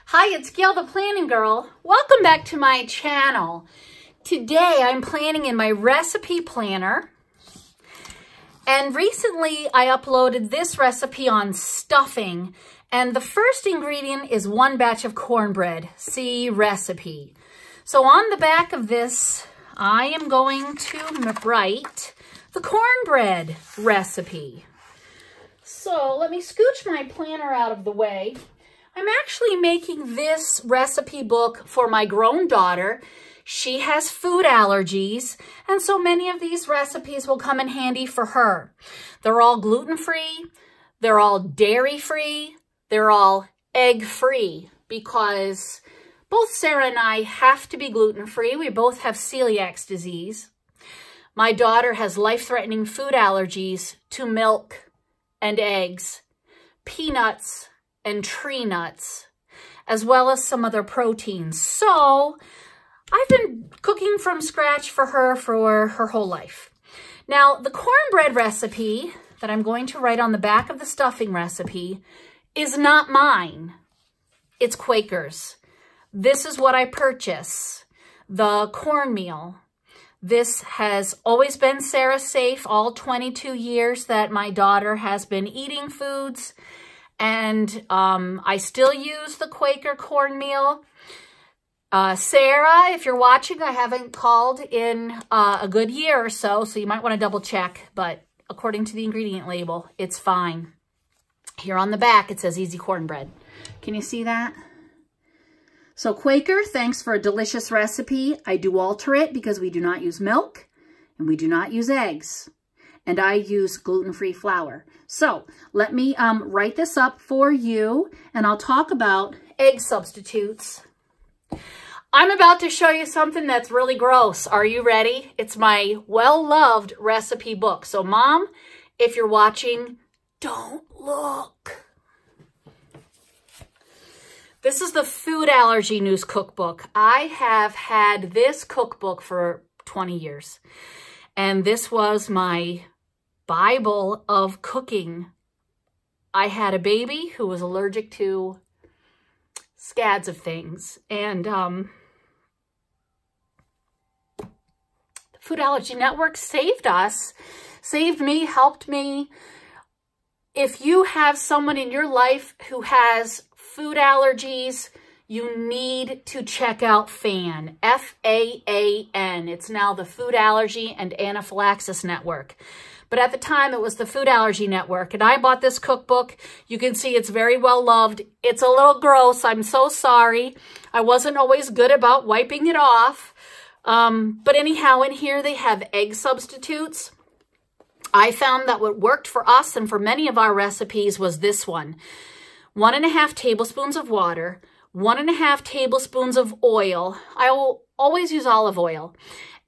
Hi, it's Gail the Planning Girl. Welcome back to my channel. Today I'm planning in my recipe planner. And recently I uploaded this recipe on stuffing. And the first ingredient is 1 batch of cornbread. See recipe. So on the back of this, I am going to write the cornbread recipe. So let me scooch my planner out of the way. I'm actually making this recipe book for my grown daughter. She has food allergies, and so many of these recipes will come in handy for her. They're all gluten-free, they're all dairy-free, they're all egg-free, because both Sarah and I have to be gluten-free. We both have celiac disease. My daughter has life-threatening food allergies to milk and eggs, peanuts, and tree nuts, as well as some other proteins. So I've been cooking from scratch for her whole life. Now, the cornbread recipe that I'm going to write on the back of the stuffing recipe is not mine. It's Quaker's. This is what I purchase, the cornmeal. This has always been Sarah safe all 22 years that my daughter has been eating foods. And I still use the Quaker cornmeal. Sarah, if you're watching, I haven't called in a good year or so you might want to double check. But according to the ingredient label, it's fine. Here on the back, it says easy cornbread. Can you see that? So Quaker, thanks for a delicious recipe. I do alter it because we do not use milk and we do not use eggs. And I use gluten-free flour. So let me write this up for you, and I'll talk about egg substitutes. I'm about to show you something that's really gross. Are you ready? It's my well-loved recipe book. So Mom, if you're watching, don't look. This is the Food Allergy News Cookbook. I have had this cookbook for 20 years. And this was my Bible of cooking. I had a baby who was allergic to scads of things. And the Food Allergy Network saved us, saved me, helped me. If you have someone in your life who has food allergies, you need to check out FAAN, F-A-A-N. It's now the Food Allergy and Anaphylaxis Network. But at the time, it was the Food Allergy Network. And I bought this cookbook. You can see it's very well loved. It's a little gross. I'm so sorry. I wasn't always good about wiping it off. But anyhow, in here, they have egg substitutes. I found that what worked for us and for many of our recipes was this one. 1½ tablespoons of water, 1½ tablespoons of oil. I will always use olive oil.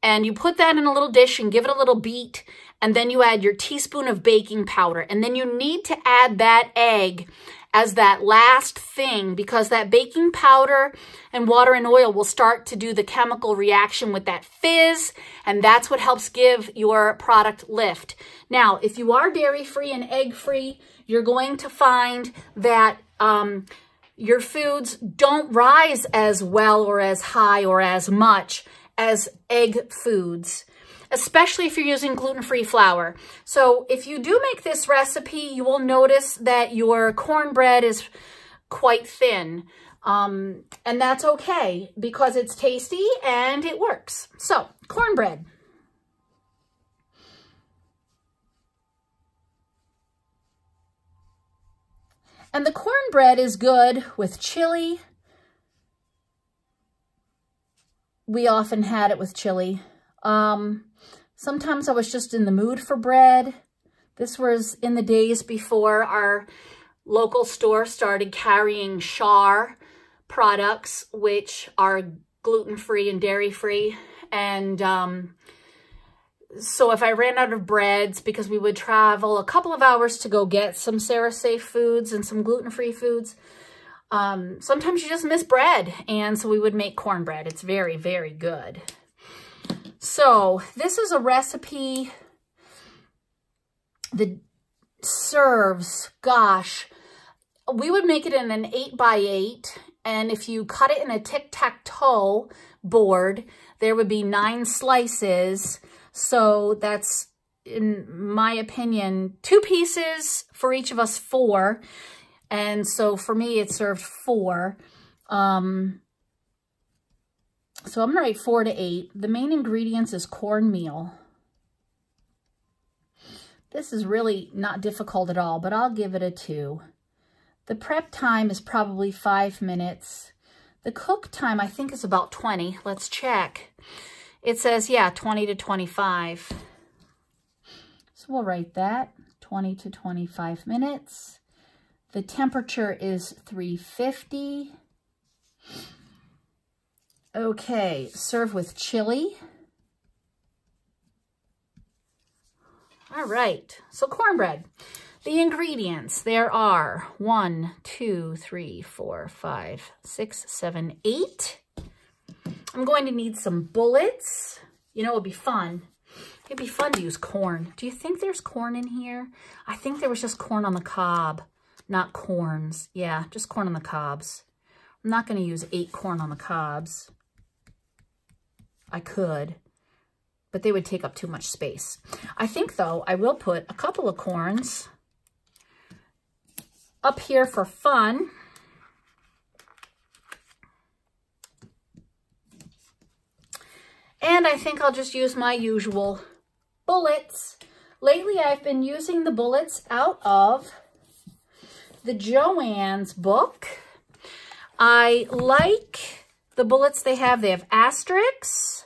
And you put that in a little dish and give it a little beat. And then you add your teaspoon of baking powder. And then you need to add that egg as that last thing, because that baking powder and water and oil will start to do the chemical reaction with that fizz. And that's what helps give your product lift. Now, if you are dairy-free and egg-free, you're going to find that your foods don't rise as well or as high or as much as egg foods, especially if you're using gluten-free flour. So if you do make this recipe, you will notice that your cornbread is quite thin. And that's okay because it's tasty and it works. So, cornbread. And the cornbread is good with chili. We often had it with chili. Sometimes I was just in the mood for bread. This was in the days before our local store started carrying Char products, which are gluten-free and dairy-free. And so if I ran out of breads, because we would travel a couple of hours to go get some Sarah safe foods and some gluten-free foods, sometimes you just miss bread. And so we would make cornbread. It's very, very good. So this is a recipe that serves, gosh, we would make it in an 8x8 And if you cut it in a tic-tac-toe board, there would be 9 slices. So that's, in my opinion, 2 pieces for each of us, 4. And so for me, it served 4. So I'm gonna write 4 to 8. The main ingredients is cornmeal. This is really not difficult at all, but I'll give it a 2. The prep time is probably 5 minutes. The cook time, I think, is about 20. Let's check. It says, yeah, 20 to 25. So we'll write that, 20 to 25 minutes. The temperature is 350. Okay, serve with chili. All right, so cornbread. The ingredients, there are 1, 2, 3, 4, 5, 6, 7, 8. I'm going to need some bullets. You know, it would be fun. It'd be fun to use corn. Do you think there's corn in here? I think there was just corn on the cob, not corns. Yeah, just corn on the cobs. I'm not going to use 8 corn on the cobs. I could, but they would take up too much space. I think, though, I will put a couple of corns up here for fun. And I think I'll just use my usual bullets. Lately, I've been using the bullets out of the Joann's book. I like the bullets they have. They have asterisks.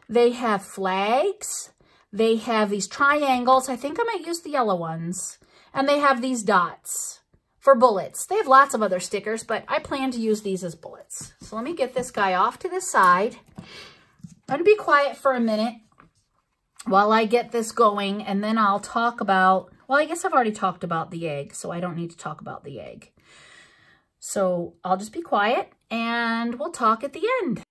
They have flags. They have these triangles. I think I might use the yellow ones. And they have these dots for bullets. They have lots of other stickers, but I plan to use these as bullets. So let me get this guy off to the side. I'm going to be quiet for a minute while I get this going, and then I'll talk about, well, I guess I've already talked about the egg, so I don't need to talk about the egg. So I'll just be quiet, and we'll talk at the end.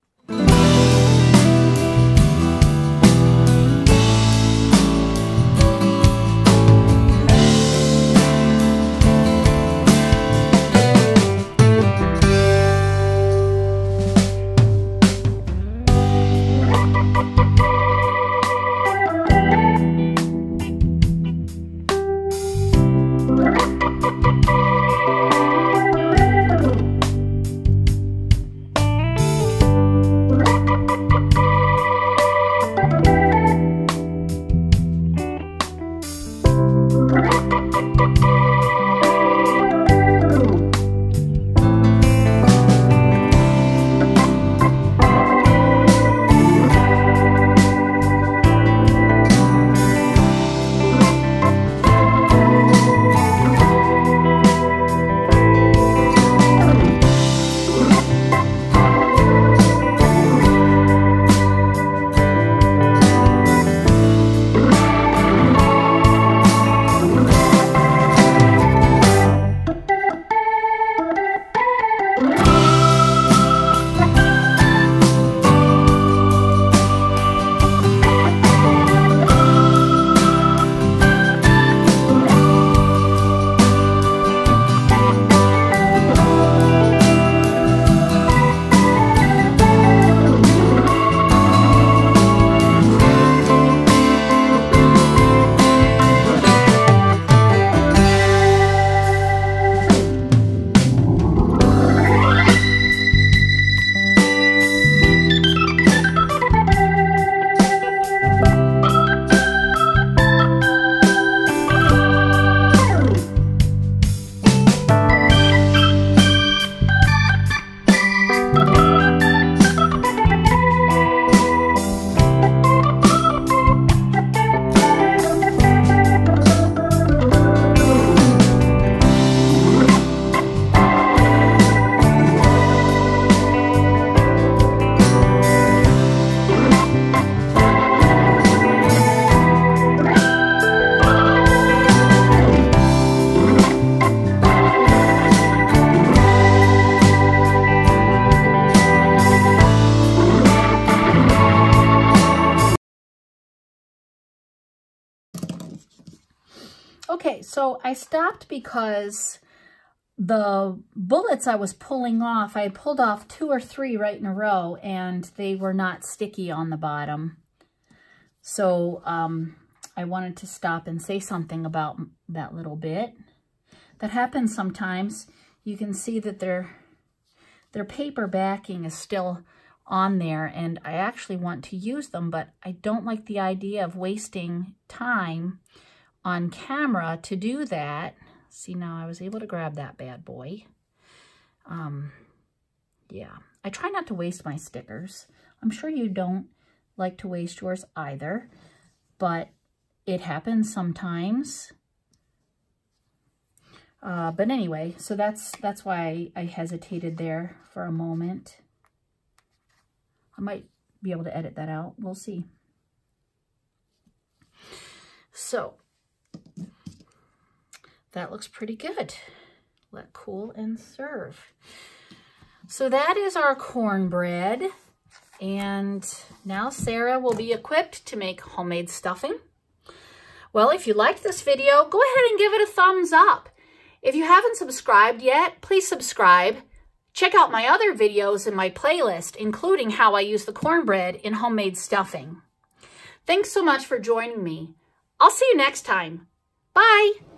Okay, so I stopped because the bullets I was pulling off, I had pulled off 2 or 3 right in a row, and they were not sticky on the bottom. So I wanted to stop and say something about that little bit. That happens sometimes. You can see that their paper backing is still on there, and I actually want to use them, but I don't like the idea of wasting time on camera to do that. See, now I was able to grab that bad boy. Yeah, I try not to waste my stickers. I'm sure you don't like to waste yours either, but it happens sometimes. But anyway, so that's why I hesitated there for a moment. I might be able to edit that out. We'll see. So that looks pretty good. Let cool and serve. So that is our cornbread. And now Sarah will be equipped to make homemade stuffing. Well, if you liked this video, go ahead and give it a thumbs up. If you haven't subscribed yet, please subscribe. Check out my other videos in my playlist, including how I use the cornbread in homemade stuffing. Thanks so much for joining me. I'll see you next time. Bye.